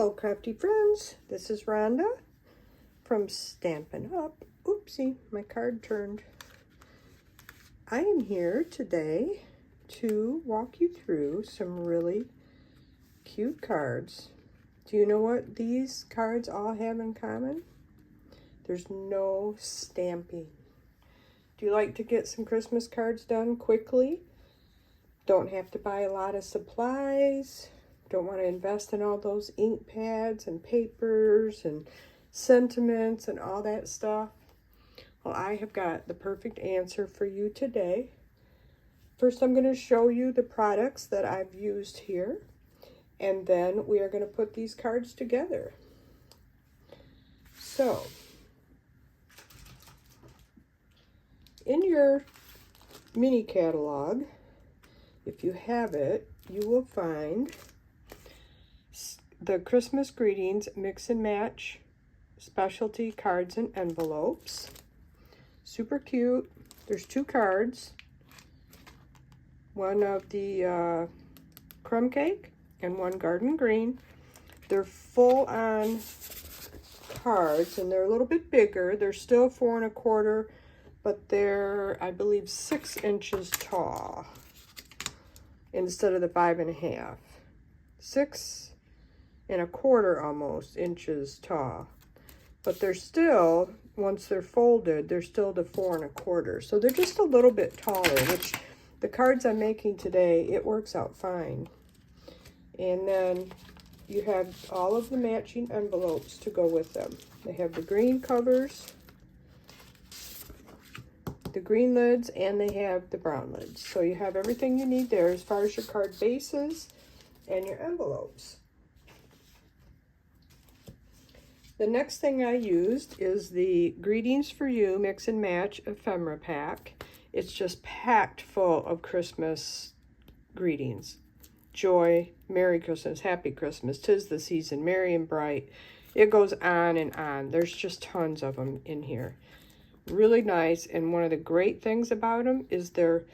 Hello, crafty friends. This is Rhonda from Stampin' Up. Oopsie, my card turned. I am here today to walk you through some really cute cards. Do you know what these cards all have in common? There's no stamping. Do you like to get some Christmas cards done quickly? Don't have to buy a lot of supplies. Don't want to invest in all those ink pads and papers and sentiments and all that stuff. Well, I have got the perfect answer for you today. First, I'm going to show you the products that I've used here, and then we are going to put these cards together. So, in your mini catalog, if you have it, you will find the Christmas Greetings Mix and Match Specialty Cards and Envelopes. Super cute. There's two cards. One of the crumb cake and one garden green. They're full-on cards and they're a little bit bigger. They're still 4 1/4, but they're, I believe, 6 inches tall instead of the 5 1/2. 6 1/4 almost inches tall, but they're still, once they're folded, they're still the 4 1/4, so they're just a little bit taller, which the cards I'm making today, it works out fine. And then you have all of the matching envelopes to go with them. They have the green covers, the green lids, and they have the brown lids, so you have everything you need there as far as your card bases and your envelopes. The next thing I used is the Greetings for You Mix and Match Ephemera Pack. It's just packed full of Christmas greetings. Joy, Merry Christmas, Happy Christmas, 'tis the season, merry and bright. It goes on and on. There's just tons of them in here. Really nice, and one of the great things about them is they're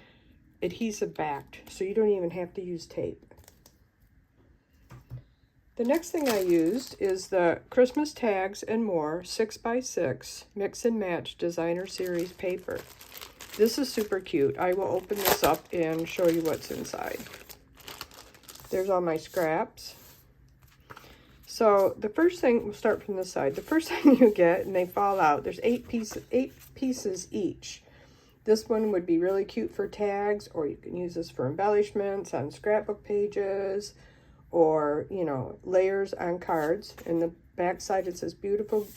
adhesive backed, so you don't even have to use tape. The next thing I used is the Christmas Tags and More 6x6 Mix and Match Designer Series paper. This is super cute. I will open this up and show you what's inside. There's all my scraps. So the first thing, we'll start from this side. The first thing you get, and they fall out, there's 8 pieces each. This one would be really cute for tags, or you can use this for embellishments on scrapbook pages, or, you know, layers on cards. In the back side, it says beautiful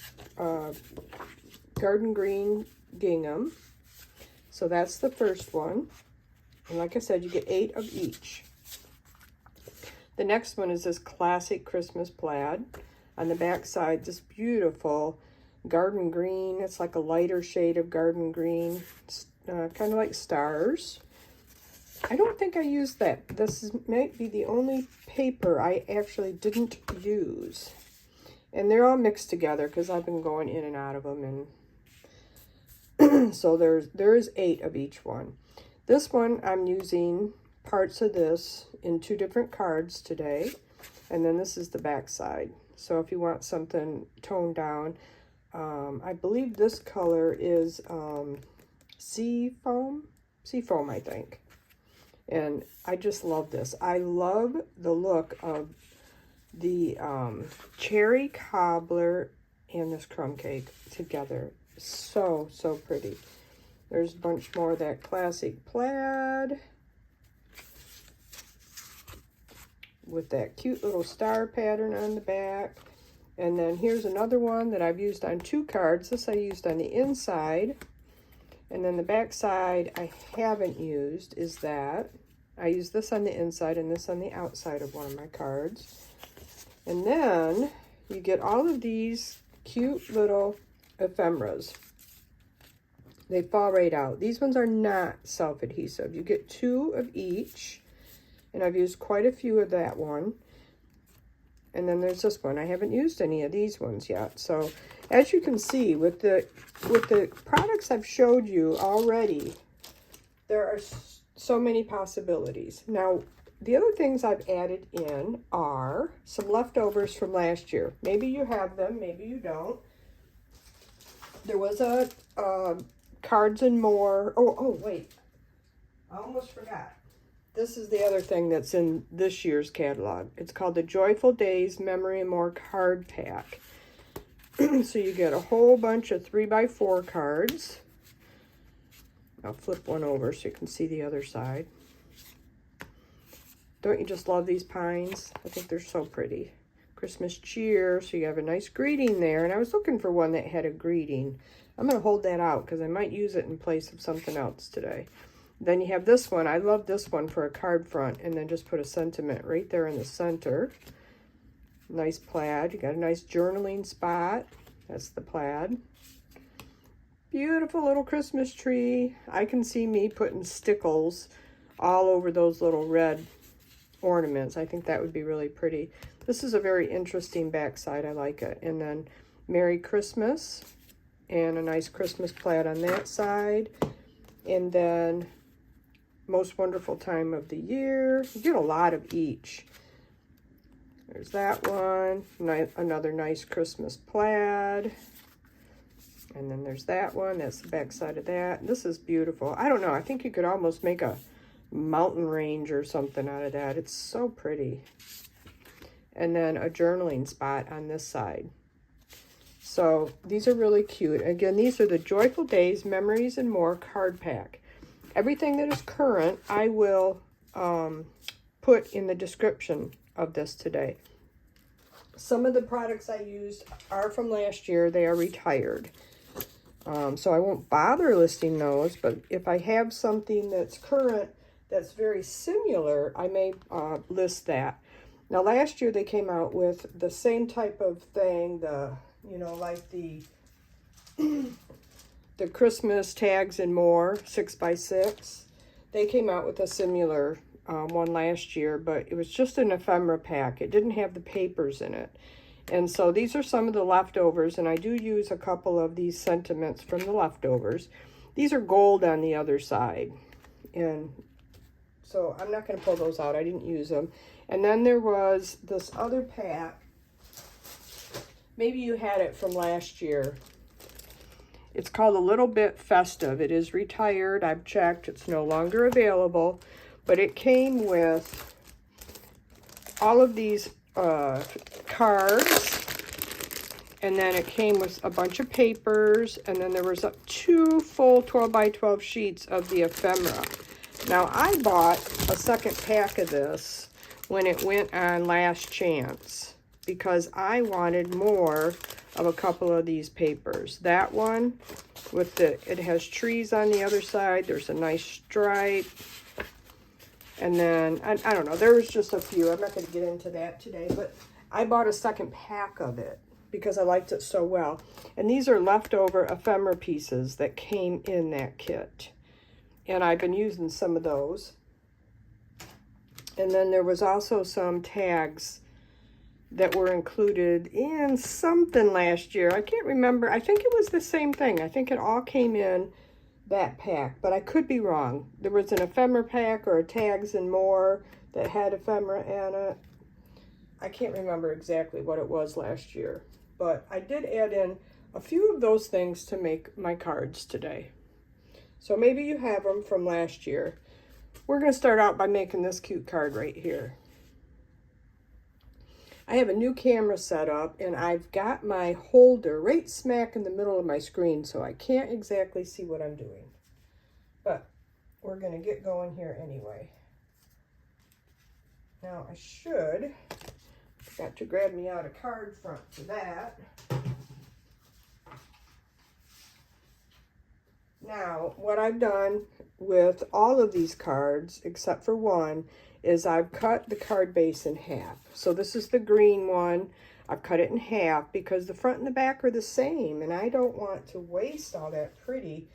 garden green gingham. So that's the first one. And like I said, you get 8 of each. The next one is this classic Christmas plaid. On the back side, this beautiful garden green. It's like a lighter shade of garden green, kind of like stars. I don't think I used that. This might be the only paper I actually didn't use. And they're all mixed together because I've been going in and out of them. And so there is 8 of each one. This one, I'm using parts of this in 2 different cards today. And then this is the back side. So if you want something toned down, I believe this color is Seafoam, I think. And I just love this. I love the look of the cherry cobbler and this crumb cake together. So, so pretty. There's a bunch more of that classic plaid with that cute little star pattern on the back. And then here's another one that I've used on 2 cards. This I used on the inside. And then the back side I haven't used is that. I use this on the inside and this on the outside of one of my cards. And then you get all of these cute little ephemeras. They fall right out. These ones are not self-adhesive. You get 2 of each. And I've used quite a few of that one. And then there's this one. I haven't used any of these ones yet. So as you can see, with the products I've showed you already, there are so many possibilities. Now, the other things I've added in are some leftovers from last year. Maybe you have them, maybe you don't. There was a Cards and More. Oh, wait. I almost forgot. This is the other thing that's in this year's catalog. It's called the Joyful Days Memory and More Card Pack. So you get a whole bunch of 3x4 cards. I'll flip one over so you can see the other side. Don't you just love these pines? I think they're so pretty. Christmas cheer, so you have a nice greeting there. And I was looking for one that had a greeting. I'm going to hold that out because I might use it in place of something else today. Then you have this one. I love this one for a card front. And then just put a sentiment right there in the center. Nice plaid. You got a nice journaling spot. That's the plaid. Beautiful little Christmas tree. I can see me putting stickles all over those little red ornaments. I think that would be really pretty. This is a very interesting backside. I like it. And then Merry Christmas and a nice Christmas plaid on that side. And then Most Wonderful Time of the Year. You get a lot of each. There's that one. Another nice Christmas plaid. And then there's that one. That's the back side of that. This is beautiful. I don't know. I think you could almost make a mountain range or something out of that. It's so pretty. And then a journaling spot on this side. So these are really cute. Again, these are the Joyful Days Memories and More card pack. Everything that is current, I will put in the description of this today. Some of the products I used are from last year. They are retired. So I won't bother listing those, but if I have something that's current that's very similar, I may list that. Now, last year they came out with the same type of thing, like the the Christmas tags and more, 6x6. They came out with a similar one last year, but it was just an ephemera pack. It didn't have the papers in it. And so these are some of the leftovers, and I do use a couple of these sentiments from the leftovers. These are gold on the other side. And so I'm not going to pull those out. I didn't use them. And then there was this other pack. Maybe you had it from last year. It's called A Little Bit Festive. It is retired. I've checked. It's no longer available. But it came with all of these cards. And then it came with a bunch of papers. And then there was 2 full 12x12 sheets of the ephemera. Now, I bought a second pack of this when it went on last chance because I wanted more of a couple of these papers. That one with it has trees on the other side. There's a nice stripe. And then, I don't know, there was just a few. I'm not going to get into that today, but I bought a second pack of it because I liked it so well. And these are leftover ephemera pieces that came in that kit. And I've been using some of those. And then there was also some tags that were included in something last year. I can't remember. I think it was the same thing. I think it all came in that pack, but I could be wrong. There was an ephemera pack or a tags and more that had ephemera in it. I can't remember exactly what it was last year, but I did add in a few of those things to make my cards today. So maybe you have them from last year. We're going to start out by making this cute card right here. I have a new camera set up, and I've got my holder right smack in the middle of my screen, so I can't exactly see what I'm doing. But we're going to get going here anyway. Now, I forgot to grab me out a card front for that. Now, what I've done with all of these cards, except for one, is I've cut the card base in half. So this is the green one. I've cut it in half because the front and the back are the same, and I don't want to waste all that pretty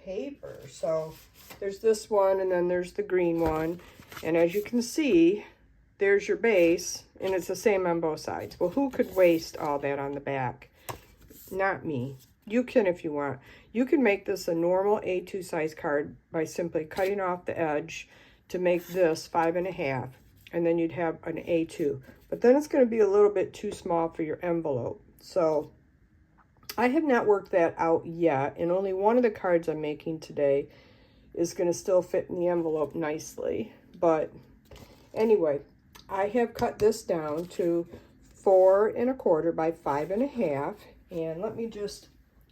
paper. So there's this one, and then there's the green one. And as you can see, there's your base, and it's the same on both sides. Well, who could waste all that on the back? Not me. You can if you want. You can make this a normal A2 size card by simply cutting off the edge to make this 5.5, and then you'd have an A2. but then it's going to be a little bit too small for your envelope. So I have not worked that out yet, and only one of the cards I'm making today is going to still fit in the envelope nicely. But anyway, I have cut this down to 4 1/4 by 5 1/2, and let me just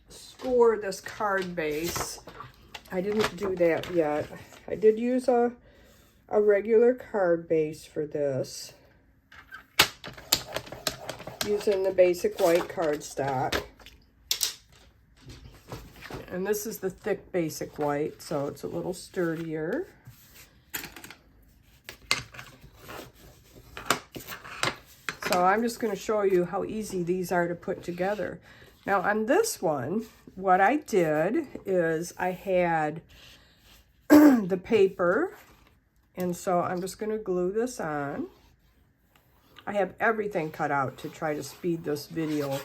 score this card base. I didn't do that yet. I did use a regular card base for this, using the basic white cardstock. And this is the thick basic white, so it's a little sturdier. So I'm just going to show you how easy these are to put together. Now on this one, what I did is I had the paper, and so I'm just going to glue this on. I have everything cut out to try to speed this video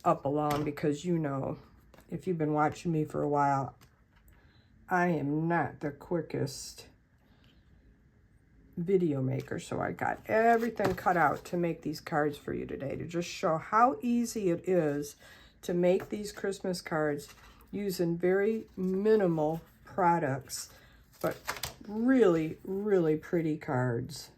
up along, because you know, if you've been watching me for a while, I am not the quickest video maker. So I got everything cut out to make these cards for you today, to just show how easy it is to make these Christmas cards using very minimal products, but really, really pretty cards.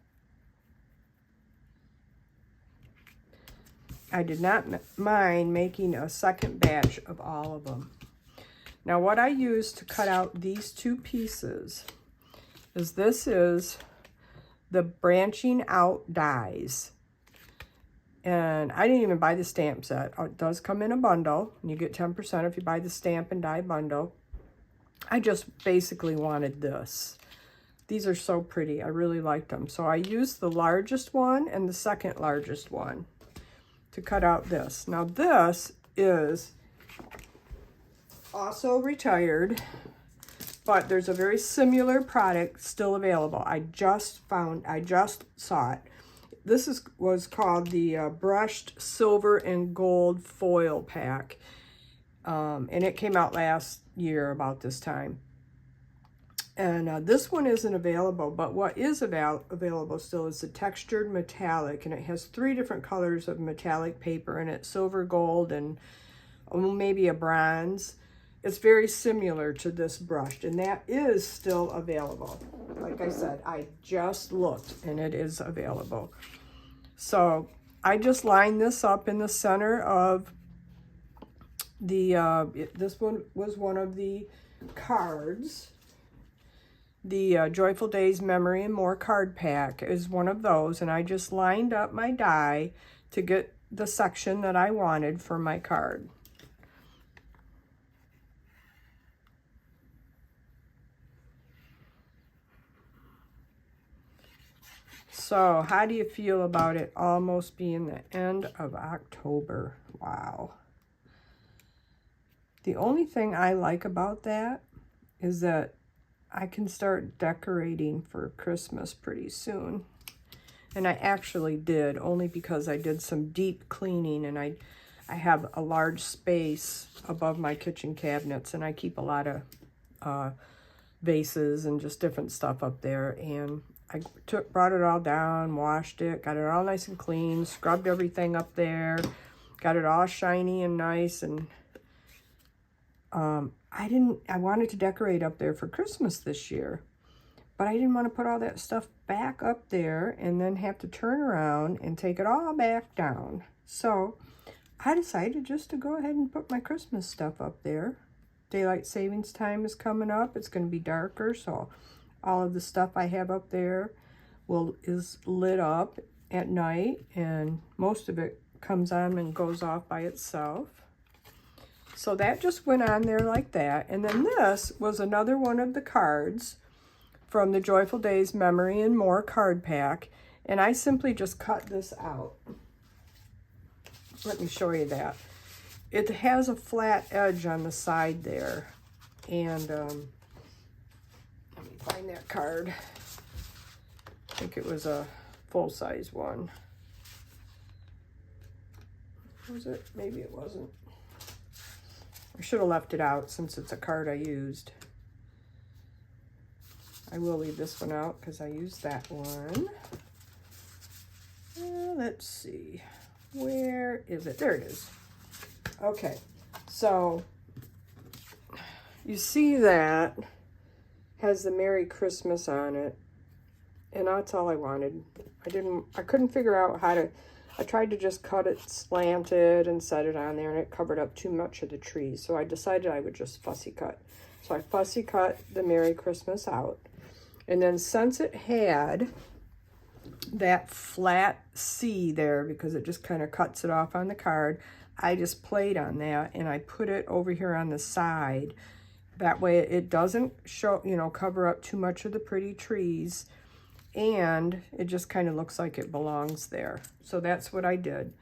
I did not mind making a second batch of all of them. Now what I used to cut out these two pieces is the branching out dies. And I didn't even buy the stamp set. It does come in a bundle, and you get 10% if you buy the stamp and die bundle. I just basically wanted this. These are so pretty. I really liked them. So I used the largest one and the second largest one to cut out this. Now this is also retired, but there's a very similar product still available. I just saw it. This was called the brushed silver and gold foil pack, and it came out last year about this time. And this one isn't available, but what is available still is the textured metallic, and it has 3 different colors of metallic paper in it: silver, gold, and maybe a bronze. It's very similar to this brushed, and that is still available. Like I said, I just looked, and it is available. So I just lined this up in the center of the, this one was one of the cards. The Joyful Days Memory and More card pack is one of those, and I just lined up my die to get the section that I wanted for my card. So how do you feel about it almost being the end of October? Wow. The only thing I like about that is that I can start decorating for Christmas pretty soon. And I actually did, only because I did some deep cleaning, and I have a large space above my kitchen cabinets, and I keep a lot of vases and just different stuff up there. And I brought it all down, washed it, got it all nice and clean, scrubbed everything up there, got it all shiny and nice. And I wanted to decorate up there for Christmas this year, but I didn't want to put all that stuff back up there and then have to turn around and take it all back down. So I decided just to go ahead and put my Christmas stuff up there. Daylight savings time is coming up. It's going to be darker, so all of the stuff I have up there is lit up at night, and most of it comes on and goes off by itself. So that just went on there like that. And then this was another one of the cards from the Joyful Days Memory and More card pack, and I simply just cut this out. Let me show you that. It has a flat edge on the side there, and let me find that card. I think it was a full-size one. Was it? Maybe it wasn't. I should have left it out since it's a card I used. I will leave this one out because I used that one. Let's see, where is it? There it is. Okay, so you see that has the Merry Christmas on it, and that's all I wanted. I couldn't figure out how to, I tried to just cut it slanted and set it on there, and it covered up too much of the tree, so I decided I would just fussy cut. So I fussy cut the Merry Christmas out, and then since it had that flat C there, because it just kind of cuts it off on the card, I just played on that, and I put it over here on the side. That way it doesn't show, you know, cover up too much of the pretty trees, and it just kind of looks like it belongs there. So that's what I did.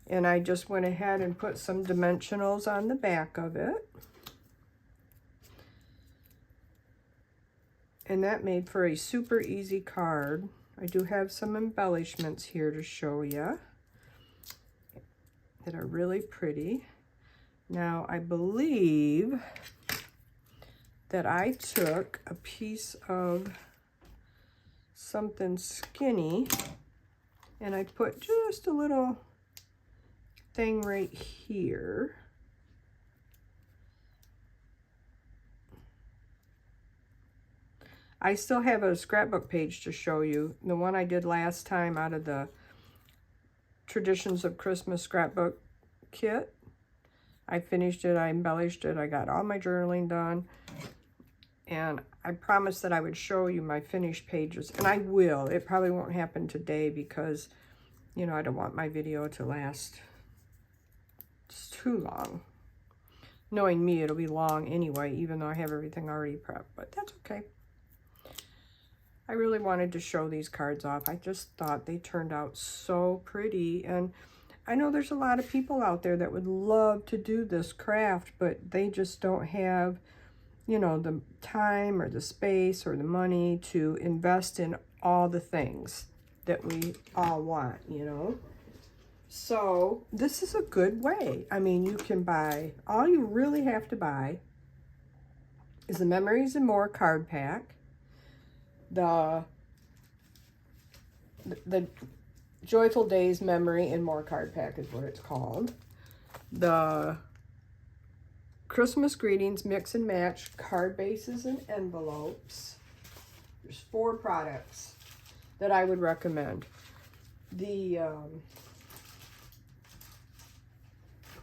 And I just went ahead and put some dimensionals on the back of it. And that made for a super easy card. I do have some embellishments here to show you that are really pretty. Now, I believe that I took a piece of something skinny and I put just a little thing right here. I still have a scrapbook page to show you. The one I did last time out of the Traditions of Christmas scrapbook kit. I finished it, I embellished it, I got all my journaling done. And I promised that I would show you my finished pages, and I will. It probably won't happen today because, you know, I don't want my video to last too long. Knowing me, it'll be long anyway, even though I have everything already prepped, but that's okay. I really wanted to show these cards off. I just thought they turned out so pretty, and I know there's a lot of people out there that would love to do this craft, but they just don't have, you know, the time or the space or the money to invest in all the things that we all want, you know. So this is a good way. I mean, you can buy, all you really have to buy is the Memories and More card pack, the Joyful Days Memory and More card pack is what it's called, the Christmas Greetings Mix and Match card bases and envelopes. There's 4 products that I would recommend. The,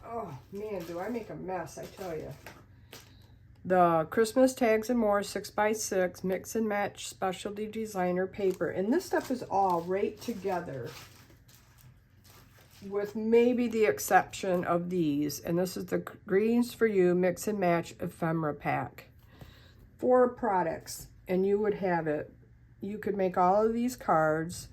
oh man, do I make a mess, I tell you. The Christmas Tags and More 6x6 Mix and Match Specialty Designer Paper. And this stuff is all right together, with maybe the exception of these. And this is the Greetings for You Mix and Match Ephemera Pack. 4 products, and you would have it. You could make all of these cards.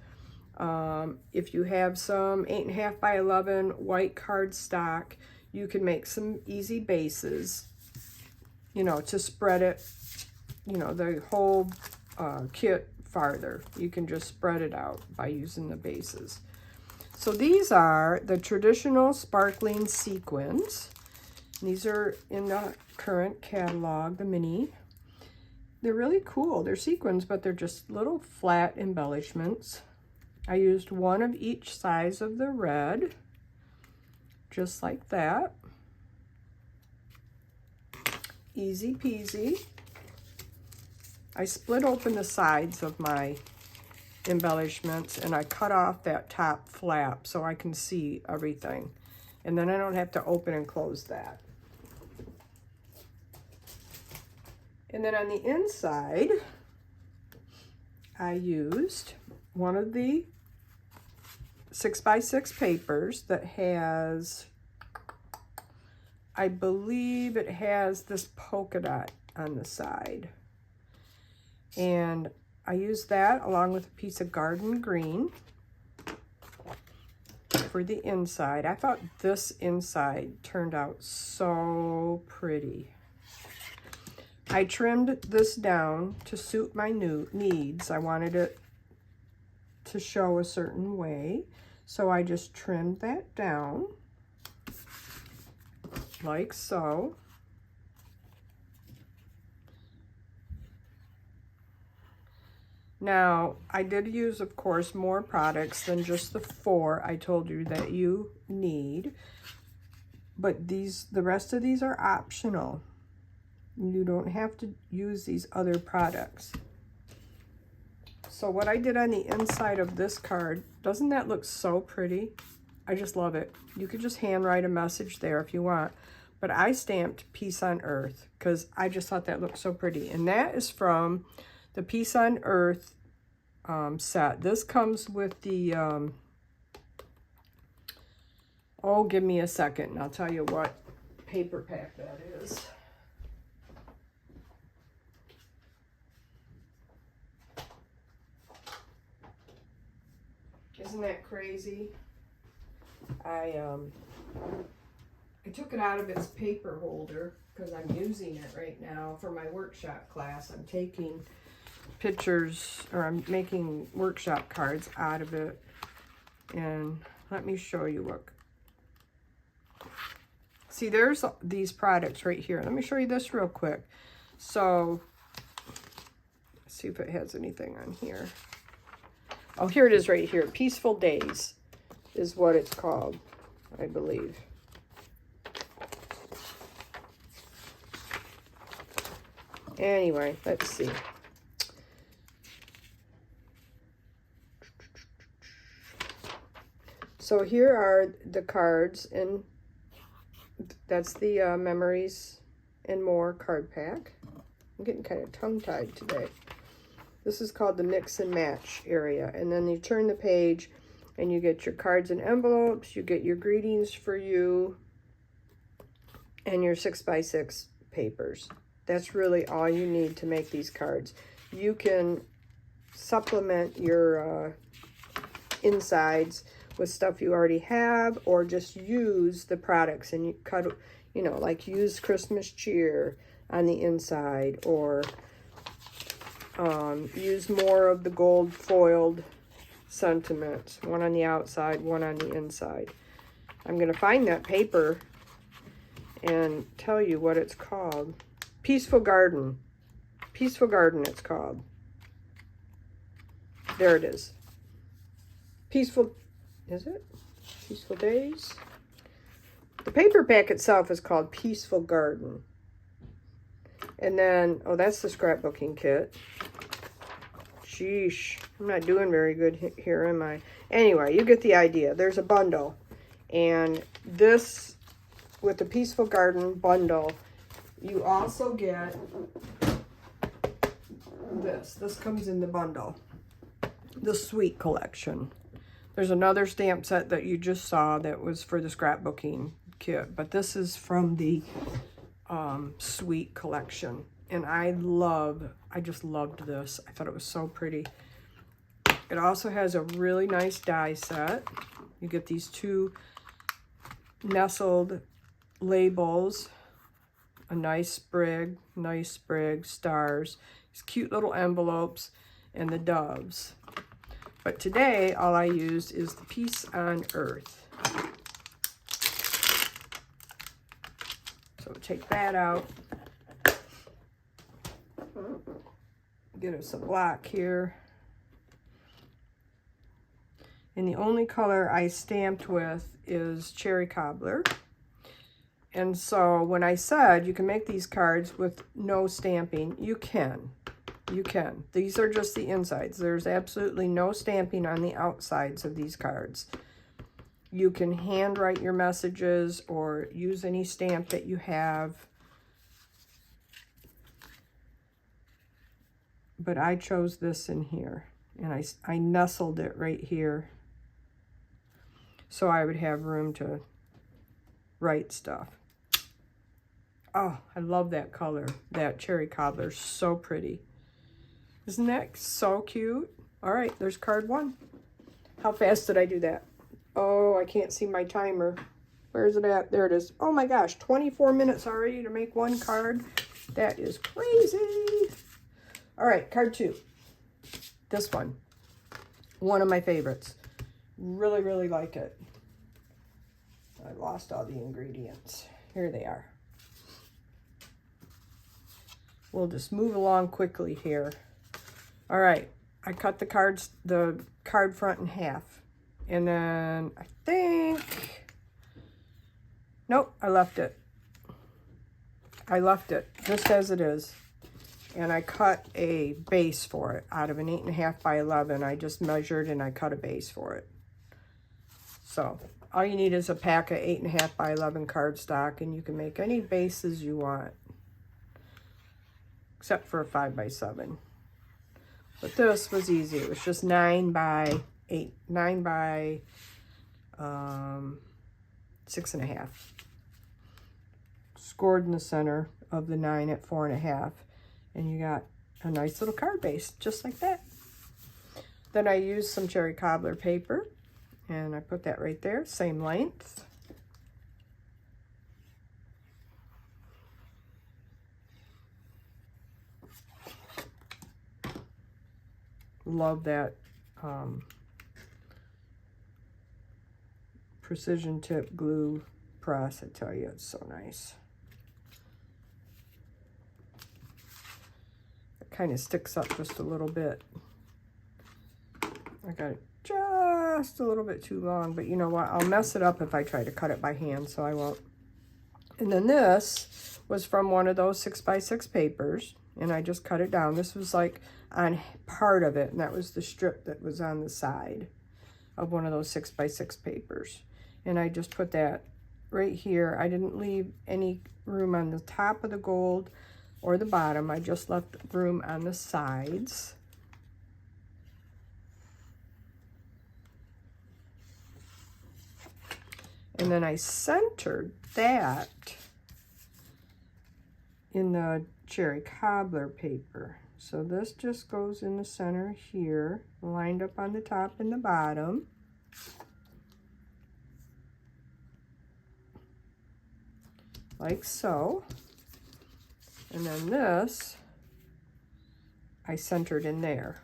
If you have some 8.5 by 11 white cardstock, you can make some easy bases, you know, to spread it, you know, the whole kit farther. You can just spread it out by using the bases. So these are the traditional sparkling sequins. These are in the current catalog, the mini. They're really cool. They're sequins, but they're just little flat embellishments. I used 1 of each size of the red, just like that. Easy peasy. I split open the sides of my embellishments and I cut off that top flap so I can see everything. And then I don't have to open and close that. And then on the inside, I used one of the 6x6 papers that has, I believe it has this polka dot on the side. And I used that along with a piece of garden green for the inside. I thought this inside turned out so pretty. I trimmed this down to suit my new needs. I wanted it to show a certain way, so I just trimmed that down like so. Now, I did use, of course, more products than just the 4 I told you that you need. But the rest of these are optional. You don't have to use these other products. So what I did on the inside of this card, doesn't that look so pretty? I just love it. You could just handwrite a message there if you want. But I stamped Peace on Earth because I just thought that looked so pretty. And that is from the Peace on Earth set. This comes with the, oh, give me a second and I'll tell you what paper pack that is. Isn't that crazy? I took it out of its paper holder because I'm using it right now for my workshop class. I'm taking pictures, or I'm making workshop cards out of it. And let me show you what. See, there's these products right here. Let me show you this real quick. So, let's see if it has anything on here. Oh, here it is right here. Peaceful Days is what it's called, I believe. Anyway, let's see. So here are the cards, and that's the Memories and More card pack. I'm getting kind of tongue-tied today. This is called the Mix and Match area. And then you turn the page and you get your cards and envelopes, you get your greetings for you, and your 6x6 papers. That's really all you need to make these cards. You can supplement your insides with stuff you already have, or just use the products and you cut, you know, like use Christmas cheer on the inside, or use more of the gold foiled sentiments, one on the outside, one on the inside. I'm going to find that paper and tell you what it's called. Peaceful Garden. Peaceful Garden it's called. There it is. Peaceful, is it? Peaceful Days? The paper pack itself is called Peaceful Garden. And then, oh, that's the scrapbooking kit. Sheesh, I'm not doing very good here, am I? Anyway, you get the idea. There's a bundle. And this, with the Peaceful Garden bundle, you also get this. This comes in the bundle. The Sweet Collection. There's another stamp set that you just saw that was for the scrapbooking kit. But this is from the Sweet Collection. And I just loved this. I thought it was so pretty. It also has a really nice die set. You get these 2 nestled labels, a nice sprig, stars, these cute little envelopes, and the doves. But today, all I used is the Peace on Earth. So take that out. Get us a block here. And the only color I stamped with is Cherry Cobbler. And so when I said you can make these cards with no stamping, you can. You can. These are just the insides. There's absolutely no stamping on the outsides of these cards. You can handwrite your messages or use any stamp that you have. But I chose this in here, and I nestled it right here so I would have room to write stuff. Oh, I love that color. That Cherry Cobbler, so pretty. Isn't that so cute? All right, there's card 1. How fast did I do that? Oh, I can't see my timer. Where is it at? There it is. Oh my gosh, 24 minutes already to make 1 card. That is crazy. All right, card 2. This one. One of my favorites. Really, really like it. I lost all the ingredients. Here they are. We'll just move along quickly here. All right, I cut the card front in half. And then I think, nope, I left it. I left it just as it is. And I cut a base for it out of an 8.5 by 11. I just measured and I cut a base for it. So all you need is a pack of 8.5 by 11 cardstock, and you can make any bases you want, except for a 5 by 7. But this was easy. It was just 9 by 6.5. Scored in the center of the 9 at 4.5. And you got a nice little card base, just like that. Then I used some cherry cobbler paper, and I put that right there, same length. Love that precision tip glue press, I tell you, it's so nice. Kind of sticks up just a little bit. I got it just a little bit too long, but you know what? I'll mess it up if I try to cut it by hand, so I won't. And then this was from one of those 6 by 6 papers, and I just cut it down. This was like on part of it, and that was the strip that was on the side of one of those 6 by 6 papers. And I just put that right here. I didn't leave any room on the top of the gold or the bottom. I just left room on the sides. And then I centered that in the cherry cobbler paper. So this just goes in the center here, lined up on the top and the bottom. Like so. And then this, I centered in there.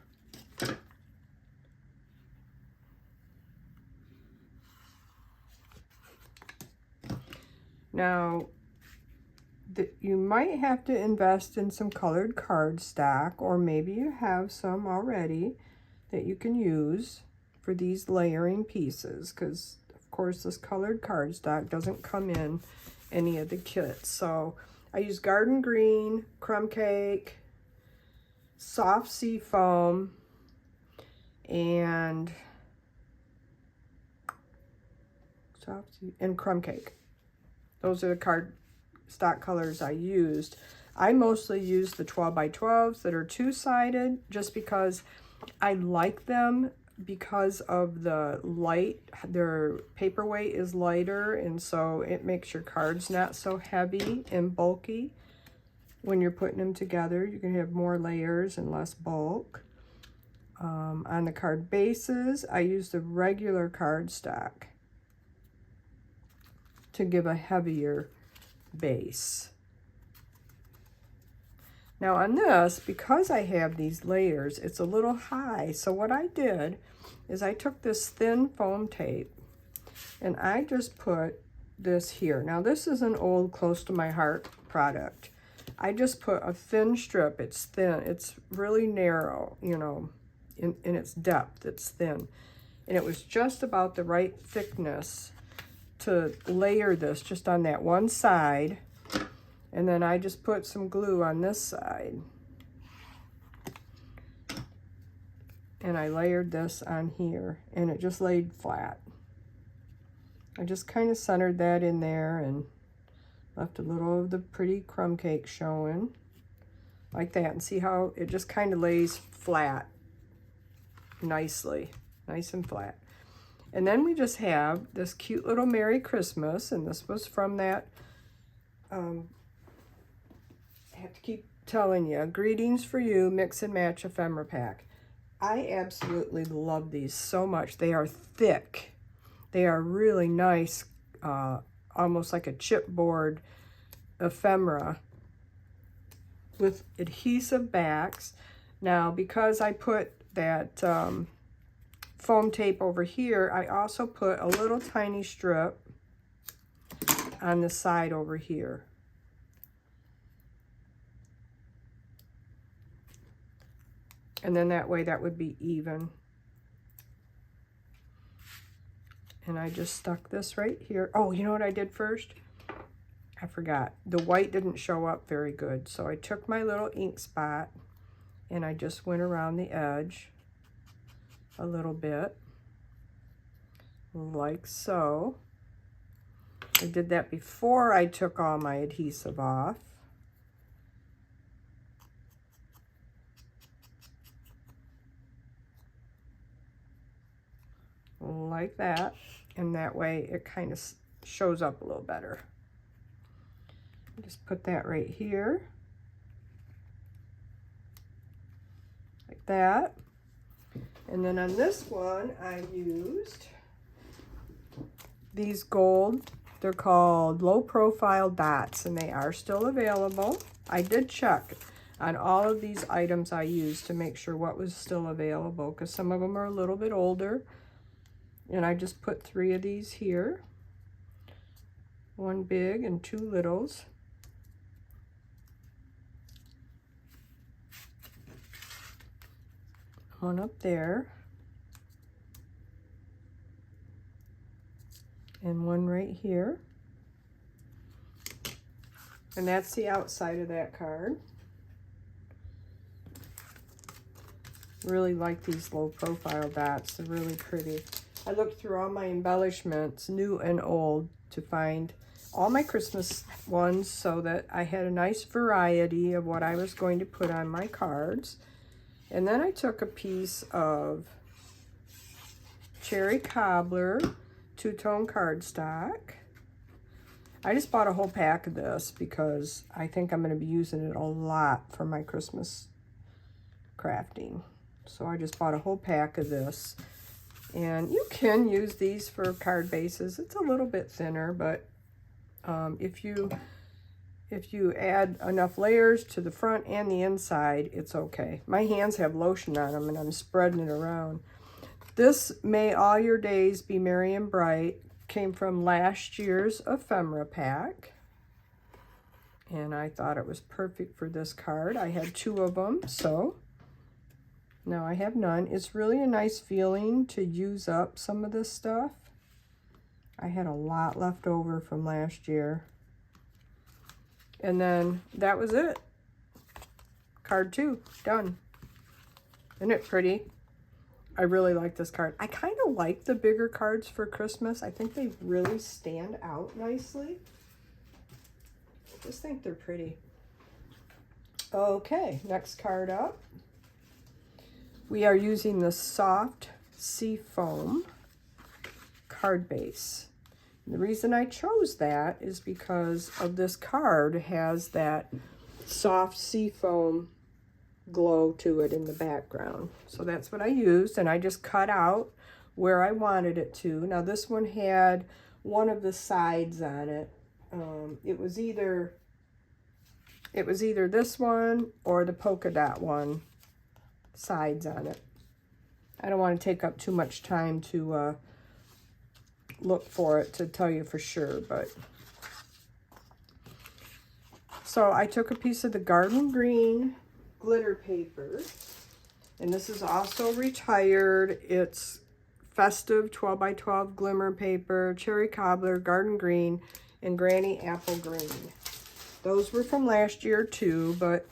Now, you might have to invest in some colored cardstock, or maybe you have some already that you can use for these layering pieces, because of course this colored cardstock doesn't come in any of the kits. So I use garden green, crumb cake, soft seafoam, and crumb cake. Those are the cardstock colors I used. I mostly use the 12 by 12s that are two-sided, just because I like them because of the light. Their paperweight is lighter, and so it makes your cards not so heavy and bulky. When you're putting them together, you can have more layers and less bulk. On the card bases, I use the regular cardstock to give a heavier base. Now on this, because I have these layers, it's a little high. So what I did is I took this thin foam tape and I just put this here. Now this is an old close to my heart product. I just put a thin strip. It's thin, it's really narrow, you know, in its depth, it's thin. And it was just about the right thickness to layer this just on that one side. And then I just put some glue on this side. And I layered this on here, and it just laid flat. I just kind of centered that in there and left a little of the pretty crumb cake showing, like that. And see how it just kind of lays flat nicely, nice and flat. And then we just have this cute little Merry Christmas, and this was from that, I have to keep telling you, Greetings for You Mix and Match Ephemera Pack. I absolutely love these so much. They are thick. They are really nice, almost like a chipboard ephemera with adhesive backs. Now, because I put that foam tape over here, I also put a little tiny strip on the side over here. And then that way that would be even. And I just stuck this right here. Oh, you know what I did first? I forgot. The white didn't show up very good. So I took my little ink spot and I just went around the edge a little bit, like so. I did that before I took all my adhesive off. Like that, and that way it kind of shows up a little better. Just put that right here, like that. And then on this one, I used these gold. They're called low profile dots, and they are still available. I did check on all of these items I used to make sure what was still available, because some of them are a little bit older. And I just put 3 of these here. 1 big and 2 littles. One up there. And one right here. And that's the outside of that card. Really like these low profile dots. They're really pretty. I looked through all my embellishments, new and old, to find all my Christmas ones so that I had a nice variety of what I was going to put on my cards. And then I took a piece of cherry cobbler, 2-tone cardstock. I just bought a whole pack of this because I think I'm going to be using it a lot for my Christmas crafting. So I just bought a whole pack of this. And you can use these for card bases. It's a little bit thinner, but if you add enough layers to the front and the inside, it's okay. My hands have lotion on them, and I'm spreading it around. This May All Your Days Be Merry and Bright came from last year's ephemera pack. And I thought it was perfect for this card. I had 2 of them, so now I have none. It's really a nice feeling to use up some of this stuff. I had a lot left over from last year. And then that was it. Card 2, done. Isn't it pretty? I really like this card. I kind of like the bigger cards for Christmas. I think they really stand out nicely. I just think they're pretty. Okay, next card up. We are using the soft Seafoam card base. And the reason I chose that is because of this card has that soft Seafoam glow to it in the background. So that's what I used, and I just cut out where I wanted it to. Now this one had one of the sides on it. It was either this one or the polka dot one sides on it. I don't want to take up too much time to look for it to tell you for sure, but so I took a piece of the garden green glitter paper, and this is also retired. It's festive 12 by 12 glimmer paper, cherry cobbler, garden green, and granny apple green. Those were from last year too, but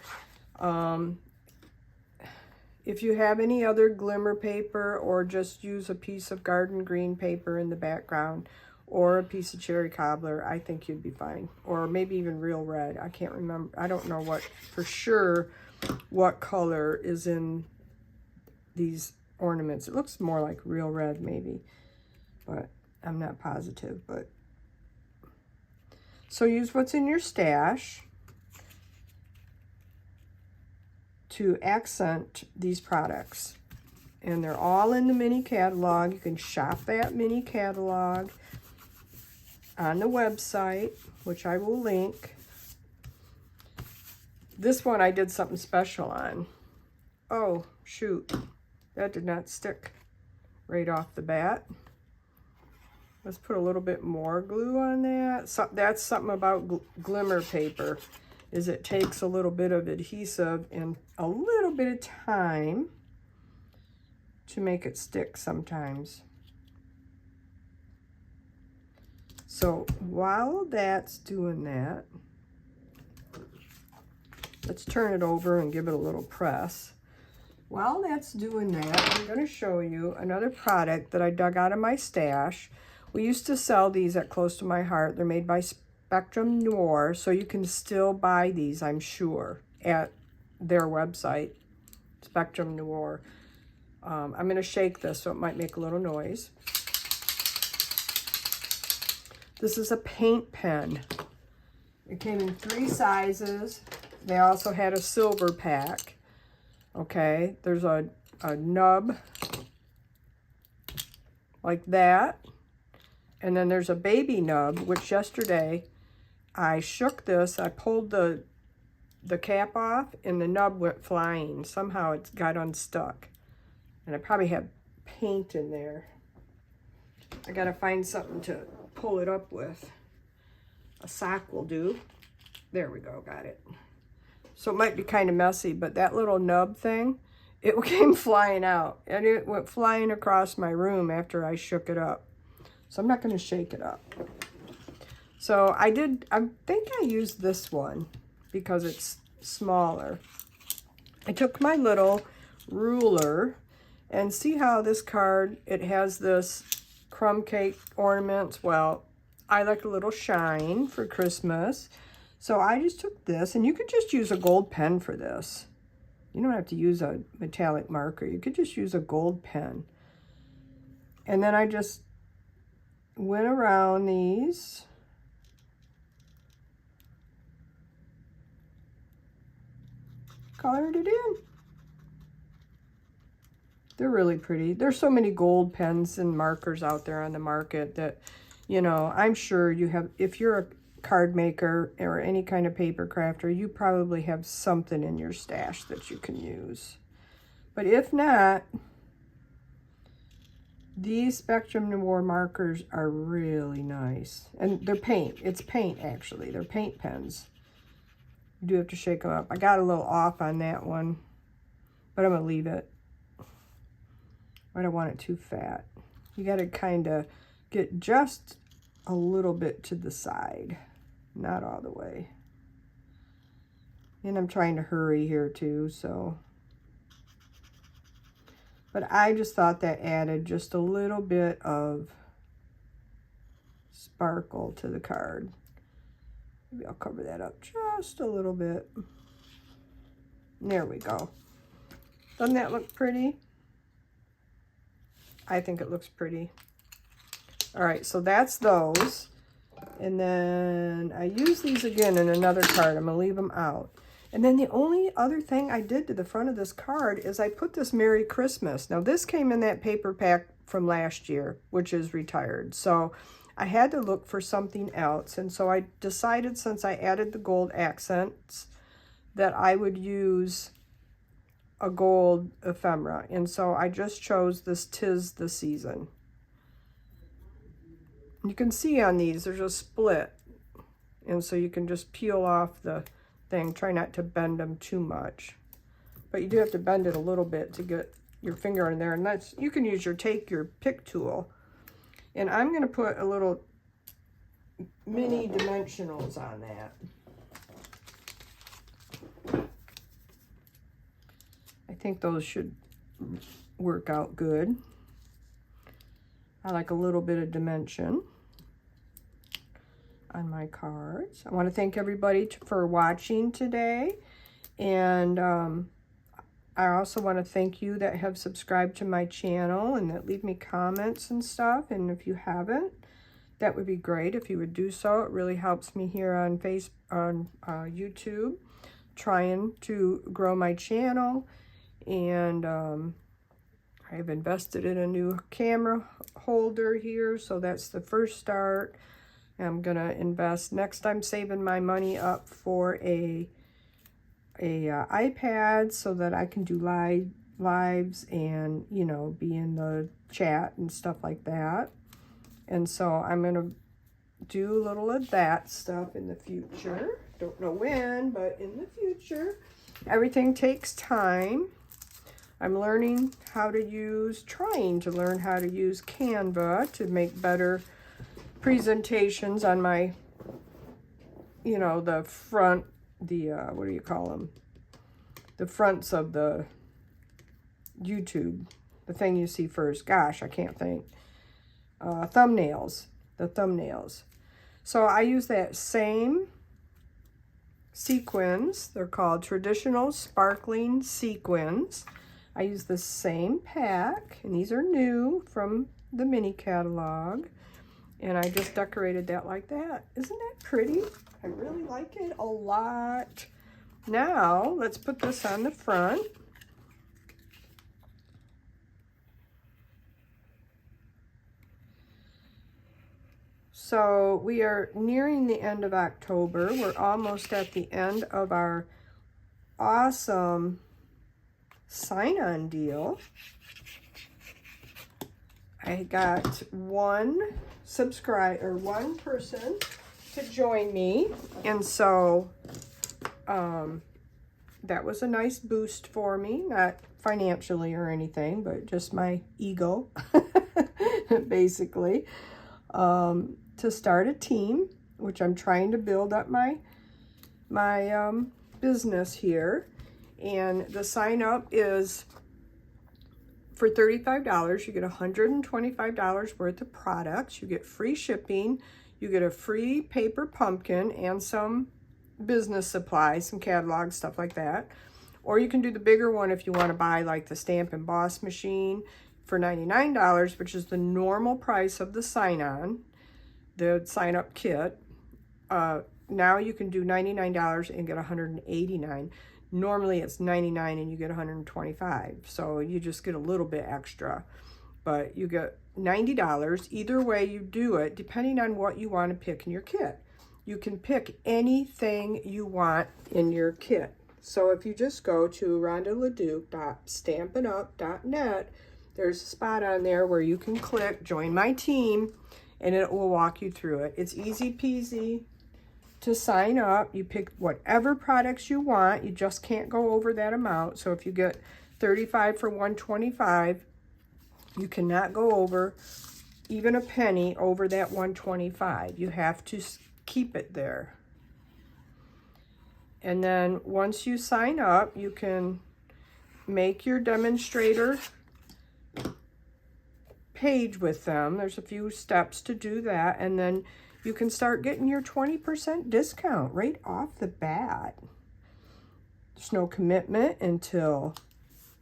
if you have any other glimmer paper, or just use a piece of garden green paper in the background, or a piece of cherry cobbler, I think you'd be fine. Or maybe even real red. I can't remember. I don't know what for sure what color is in these ornaments. It looks more like real red maybe, but I'm not positive. But so use what's in your stash to accent these products. And they're all in the mini catalog. You can shop that mini catalog on the website, which I will link. This one I did something special on. Oh, shoot. That did not stick right off the bat. Let's put a little bit more glue on that. So that's something about glimmer paper, is it takes a little bit of adhesive and a little bit of time to make it stick sometimes. So while that's doing that, let's turn it over and give it a little press. While that's doing that, I'm going to show you another product that I dug out of my stash. We used to sell these at Close to My Heart. They're made by Spectrum Noir, so you can still buy these, I'm sure, at their website, Spectrum Noir. I'm going to shake this so it might make a little noise. This is a paint pen. It came in 3 sizes. They also had a silver pack. Okay, there's a nub like that. And then there's a baby nub, which yesterday I shook this. I pulled the cap off and the nub went flying. Somehow it got unstuck. And I probably have paint in there. I gotta find something to pull it up with. A sock will do. There we go, got it. So it might be kind of messy, but that little nub thing, it came flying out. And it went flying across my room after I shook it up. So I'm not going to shake it up. So I think I used this one because it's smaller. I took my little ruler and see how this card, it has this crumb cake ornaments. Well, I like a little shine for Christmas. So I just took this, and you could just use a gold pen for this. You don't have to use a metallic marker. You could just use a gold pen. And then I just went around these. Colored it in. They're really pretty. There's so many gold pens and markers out there on the market that, you know, I'm sure you have, if you're a card maker or any kind of paper crafter, you probably have something in your stash that you can use. But if not, these Spectrum Noir markers are really nice. And they're paint. It's paint, actually. They're paint pens. You do have to shake them up. I got a little off on that one, but I'm going to leave it. I don't want it too fat. You got to kind of get just a little bit to the side, not all the way. And I'm trying to hurry here too, so. But I just thought that added just a little bit of sparkle to the card. Maybe I'll cover that up just a little bit. There we go. Doesn't that look pretty? I think it looks pretty. All right, so that's those. And then I use these again in another card. I'm gonna leave them out. And then the only other thing I did to the front of this card is I put this Merry Christmas. Now this came in that paper pack from last year, which is retired. So I had to look for something else. And so I decided, since I added the gold accents, that I would use a gold ephemera. And so I just chose this 'Tis the Season. You can see on these, there's a split. And so you can just peel off the thing. Try not to bend them too much. But you do have to bend it a little bit to get your finger in there. And that's, you can use your pick tool. And I'm going to put a little mini dimensionals on that. I think those should work out good. I like a little bit of dimension on my cards. I want to thank everybody for watching today. And I also want to thank you that have subscribed to my channel and that leave me comments and stuff. And if you haven't, that would be great if you would do so. It really helps me here on YouTube, trying to grow my channel. And I've invested in a new camera holder here, so that's the first start. I'm gonna invest. Next, I'm saving my money up for a iPad so that I can do lives and, you know, be in the chat and stuff like that. And so I'm gonna do a little of that stuff in the future. Don't know when, but in the future. Everything takes time. I'm learning how to use, trying to learn how to use Canva to make better presentations on my, you know, the front, the, what do you call them? The fronts of the YouTube, the thing you see first. Gosh, I can't think. Thumbnails, the thumbnails. So I use that same sequins. They're called traditional sparkling sequins. I use the same pack, and these are new from the mini catalog. And I just decorated that like that. Isn't that pretty? I really like it a lot. Now, let's put this on the front. So we are nearing the end of October. We're almost at the end of our awesome sign-on deal. I got one person to join me, and so that was a nice boost for me, not financially or anything, but just my ego, basically, to start a team, which I'm trying to build up my business here. And the sign up is for $35. You get $125 worth of products. You get free shipping. You get a free paper pumpkin and some business supplies, some catalogs, stuff like that. Or you can do the bigger one if you want to buy like the stamp and emboss machine for $99, which is the normal price of the sign-on, the sign-up kit. Now you can do $99 and get $189. Normally it's $99 and you get $125. So you just get a little bit extra. But you get $90 either way you do it, depending on what you want to pick in your kit. You can pick anything you want in your kit. So if you just go to rhondaleduc.stampinup.net, there's a spot on there where you can click join my team, and it will walk you through it. It's easy peasy to sign up. You pick whatever products you want. You just can't go over that amount. So if you get 35 for $125, you cannot go over even a penny over that $125. You have to keep it there. And then once you sign up, you can make your demonstrator page with them. There's a few steps to do that, and then you can start getting your 20% discount right off the bat. There's no commitment until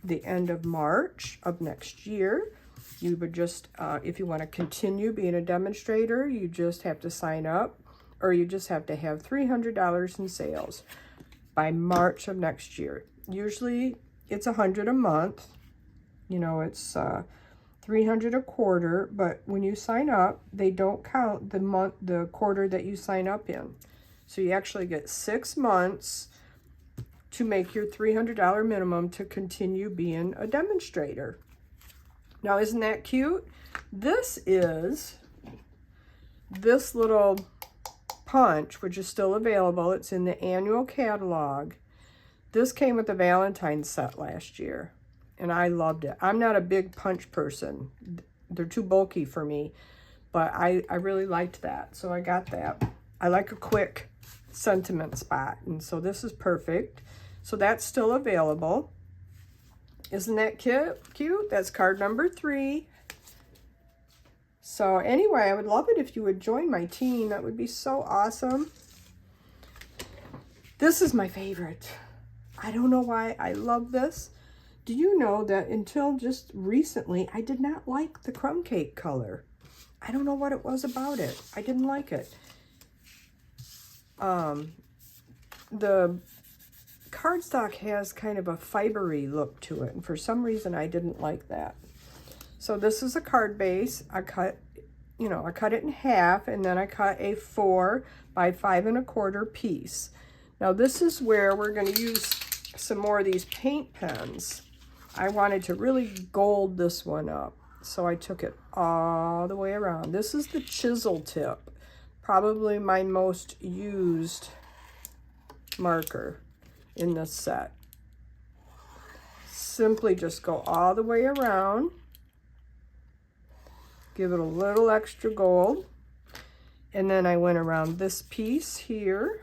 the end of March of next year. You would just, if you want to continue being a demonstrator, you just have to sign up, or you just have to have $300 in sales by March of next year. Usually it's $100 a month. You know, it's $300 a quarter, but when you sign up, they don't count the quarter that you sign up in. So you actually get 6 months to make your $300 minimum to continue being a demonstrator. Now, isn't that cute? This is this little punch, which is still available. It's in the annual catalog. This came with the Valentine's set last year, and I loved it. I'm not a big punch person. They're too bulky for me, but I really liked that, so I got that. I like a quick sentiment spot, and so this is perfect. So that's still available. Isn't that cute? That's card number 3. So anyway, I would love it if you would join my team. That would be so awesome. This is my favorite. I don't know why I love this. Do you know that until just recently, I did not like the crumb cake color. I don't know what it was about it. I didn't like it. The cardstock has kind of a fibery look to it, and for some reason I didn't like that. So this is a card base. I cut it in half, and then I cut a 4 by 5 1/4 piece. Now this is where we're going to use some more of these paint pens. I wanted to really gold this one up, so I took it all the way around. This is the chisel tip, probably my most used marker in this set. simply just go all the way around. Give it a little extra gold. And then I went around this piece here.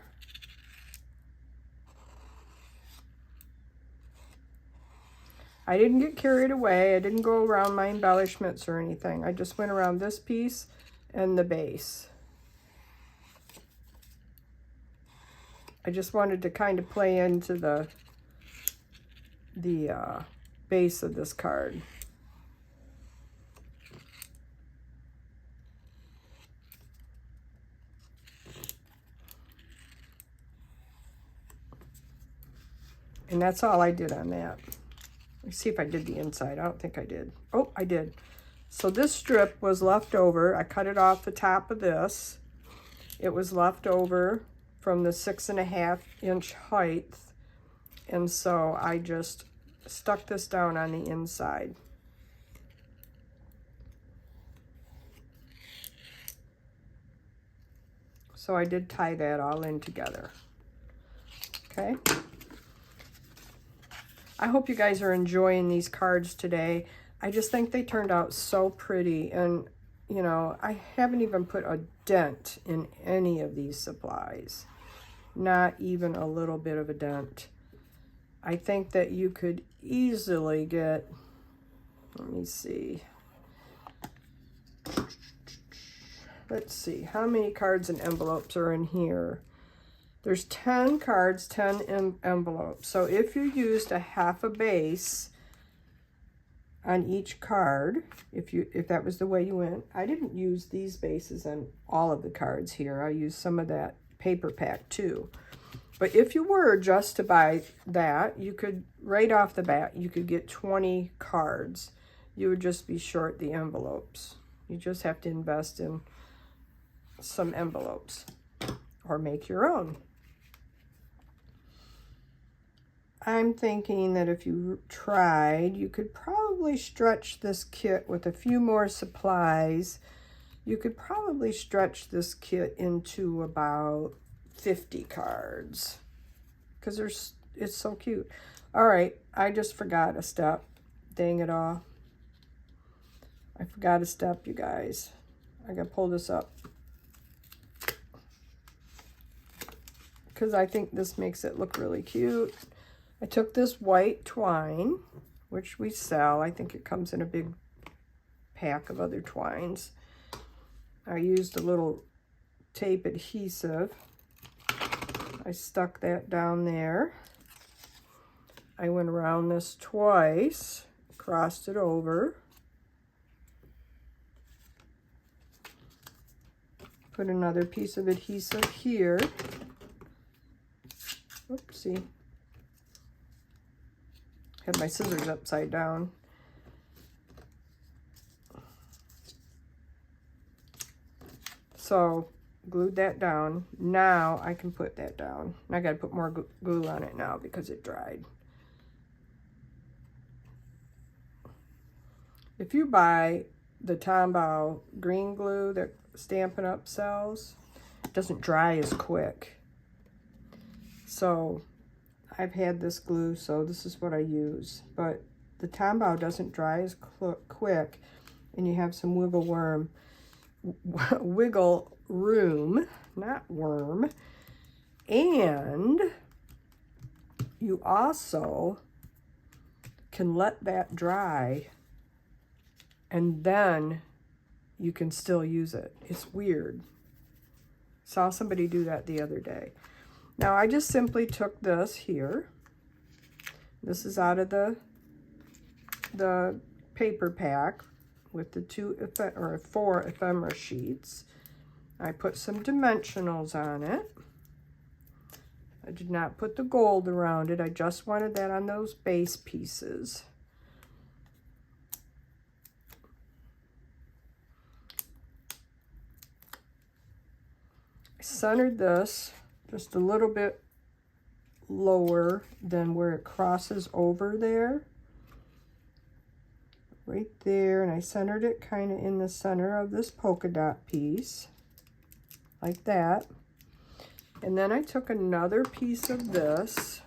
I didn't get carried away. I didn't go around my embellishments or anything. I just went around this piece and the base. I just wanted to kind of play into the base of this card. And that's all I did on that. Let's see if I did the inside. I don't think I did. Oh, I did. So this strip was left over. I cut it off the top of this. It was left over from the 6.5 inch height. And so I just stuck this down on the inside. So I did tie that all in together. Okay. I hope you guys are enjoying these cards today. I just think they turned out so pretty, and you know, I haven't even put a dent in any of these supplies. Not even a little bit of a dent. I think that you could easily get, let me see. Let's see, how many cards and envelopes are in here? There's 10 cards, 10 envelopes. So if you used a half a base on each card, if that was the way you went, I didn't use these bases on all of the cards here. I used some of that paper pack too. But if you were just to buy that, you could, right off the bat, you could get 20 cards. You would just be short the envelopes. You just have to invest in some envelopes or make your own. I'm thinking that if you tried, you could probably stretch this kit with a few more supplies. You could probably stretch this kit into about 50 cards because it's so cute. All right, I just forgot a step. Dang it all. I forgot a step, you guys. I gotta pull this up because I think this makes it look really cute. I took this white twine, which we sell. I think it comes in a big pack of other twines. I used a little tape adhesive. I stuck that down there. I went around this twice, crossed it over. Put another piece of adhesive here. Oopsie. Had my scissors upside down. So glued that down. Now I can put that down. I got to put more glue on it now because it dried. If you buy the Tombow green glue that Stampin' Up sells, it doesn't dry as quick. So I've had this glue, so this is what I use. But the Tombow doesn't dry as quick, and you have some wiggle room, not worm. And you also can let that dry, and then you can still use it. It's weird. Saw somebody do that the other day. Now I just simply took this here. This is out of the paper pack with the 4 ephemera sheets. I put some dimensionals on it. I did not put the gold around it. I just wanted that on those base pieces. I centered this just a little bit lower than where it crosses over there. Right there, and I centered it kind of in the center of this polka dot piece, like that. And then I took another piece of this,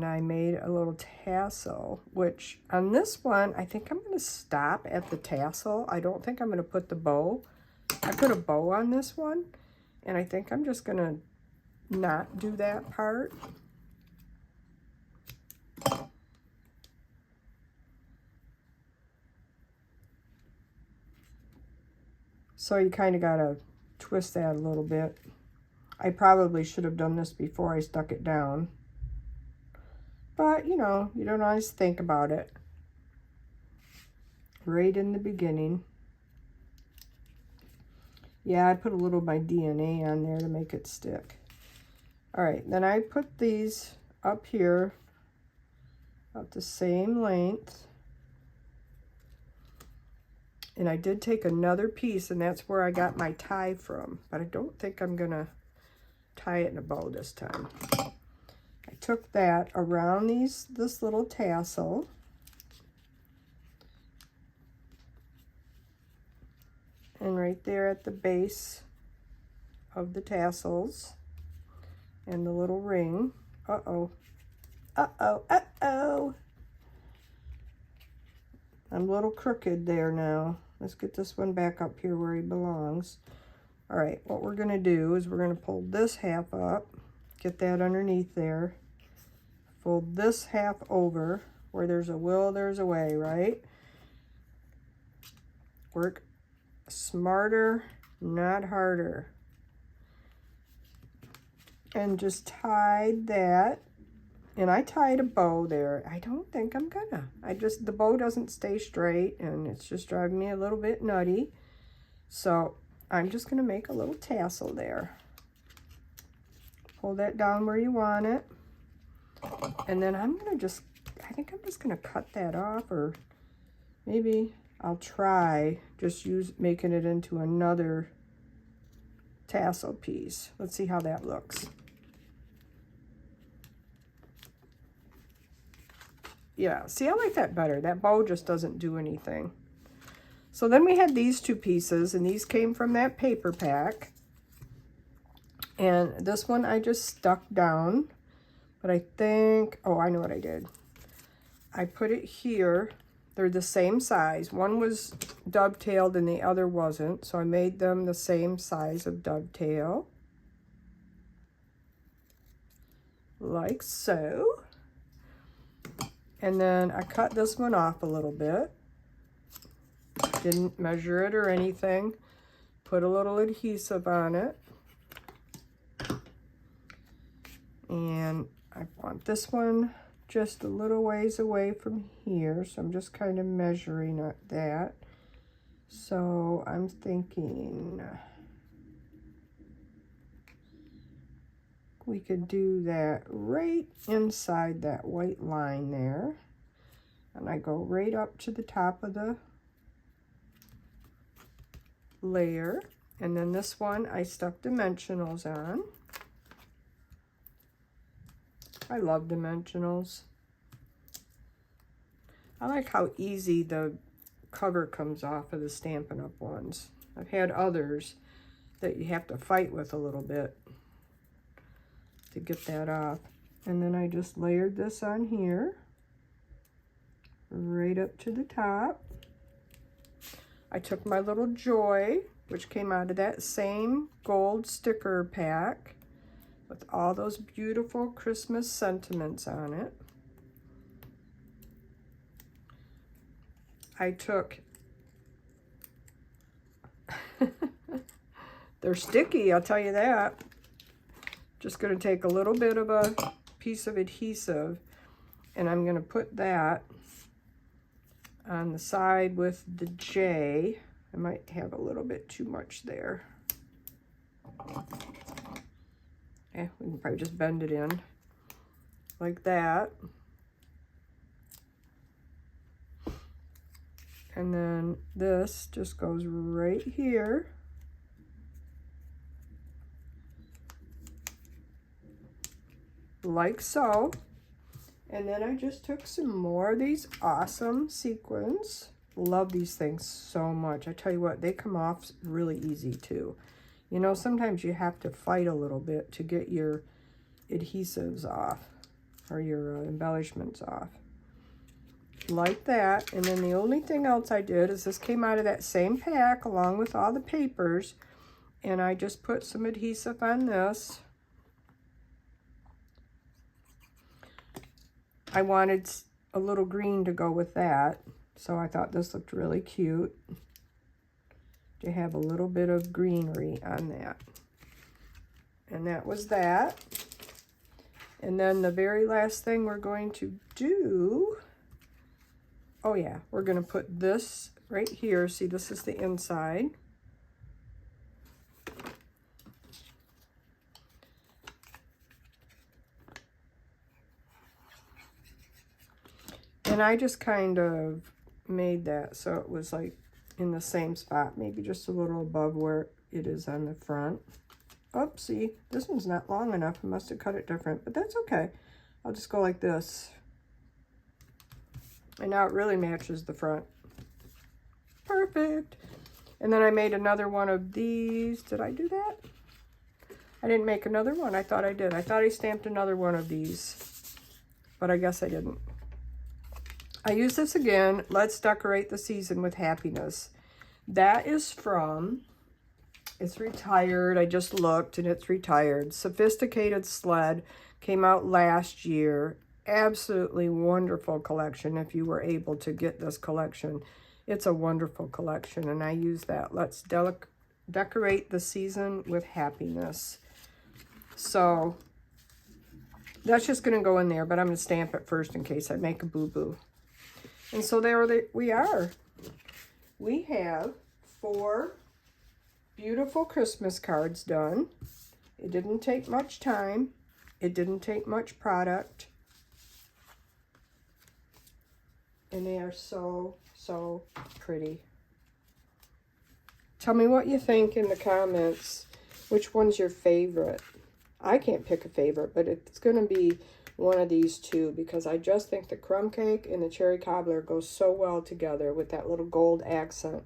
and I made a little tassel, which on this one, I think I'm going to stop at the tassel. I don't think I'm going to put the bow. I put a bow on this one, and I think I'm just going to not do that part. So you kind of got to twist that a little bit. I probably should have done this before I stuck it down. But, you know, you don't always think about it right in the beginning. Yeah, I put a little of my DNA on there to make it stick. All right, then I put these up here about the same length. And I did take another piece, and that's where I got my tie from. But I don't think I'm going to tie it in a bow this time. I took that around this little tassel. And right there at the base of the tassels and the little ring. Uh-oh. Uh-oh. Uh-oh. I'm a little crooked there now. Let's get this one back up here where he belongs. All right, what we're going to do is we're going to pull this half up, get that underneath there, fold this half over. Where there's a will, there's a way, right? Work smarter, not harder. And just tie that. And I tied a bow there. I don't think I'm gonna. The bow doesn't stay straight, and it's just driving me a little bit nutty. So I'm just gonna make a little tassel there. Pull that down where you want it. And then I think I'm just gonna cut that off, or maybe I'll try just making it into another tassel piece. Let's see how that looks. Yeah, see, I like that better. That bow just doesn't do anything. So then we had these two pieces, and these came from that paper pack. And this one I just stuck down, but I think, oh, I know what I did. I put it here. They're the same size. One was dovetailed and the other wasn't, so I made them the same size of dovetail. Like so. And then I cut this one off a little bit. Didn't measure it or anything. Put a little adhesive on it. And I want this one just a little ways away from here. So I'm just kind of measuring that. So I'm thinking we could do that right inside that white line there. And I go right up to the top of the layer. And then this one I stuck dimensionals on. I love dimensionals. I like how easy the cover comes off of the Stampin' Up! Ones. I've had others that you have to fight with a little bit to get that off. And then I just layered this on here, right up to the top. I took my little Joy, which came out of that same gold sticker pack, with all those beautiful Christmas sentiments on it. I took, they're sticky, I'll tell you that. Just going to take a little bit of a piece of adhesive, and I'm going to put that on the side with the J. I might have a little bit too much there. Yeah, we can probably just bend it in like that. And then this just goes right here. Like so. And then I just took some more of these awesome sequins. Love these things so much. I tell you what, they come off really easy too. You know, sometimes you have to fight a little bit to get your adhesives off. or your embellishments off. Like that. And then the only thing else I did is this came out of that same pack along with all the papers. And I just put some adhesive on this. I wanted a little green to go with that. So I thought this looked really cute to have a little bit of greenery on that. And that was that. And then the very last thing we're going to do, oh yeah, we're going to put this right here. See, this is the inside. And I just kind of made that so it was like in the same spot, maybe just a little above where it is on the front. Oopsie, this one's not long enough. I must have cut it different, but that's okay. I'll just go like this. And now it really matches the front. Perfect. And then I made another one of these. Did I do that? I didn't make another one. I thought I did. I thought I stamped another one of these, but I guess I didn't. I use this again. Let's decorate the season with happiness. That is from, it's retired. I just looked and it's retired. Sophisticated Sled came out last year. Absolutely wonderful collection if you were able to get this collection. It's a wonderful collection and I use that. Let's decorate the season with happiness. So that's just going to go in there, but I'm going to stamp it first in case I make a boo-boo. And so there we are. We have 4 beautiful Christmas cards done. It didn't take much time. It didn't take much product. And they are so, so pretty. Tell me what you think in the comments. Which one's your favorite? I can't pick a favorite, but it's going to be one of these two because I just think the crumb cake and the cherry cobbler go so well together with that little gold accent.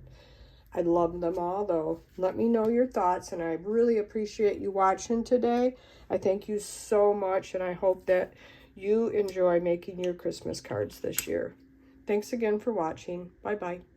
I love them all though. Let me know your thoughts and I really appreciate you watching today. I thank you so much and I hope that you enjoy making your Christmas cards this year. Thanks again for watching. Bye-bye.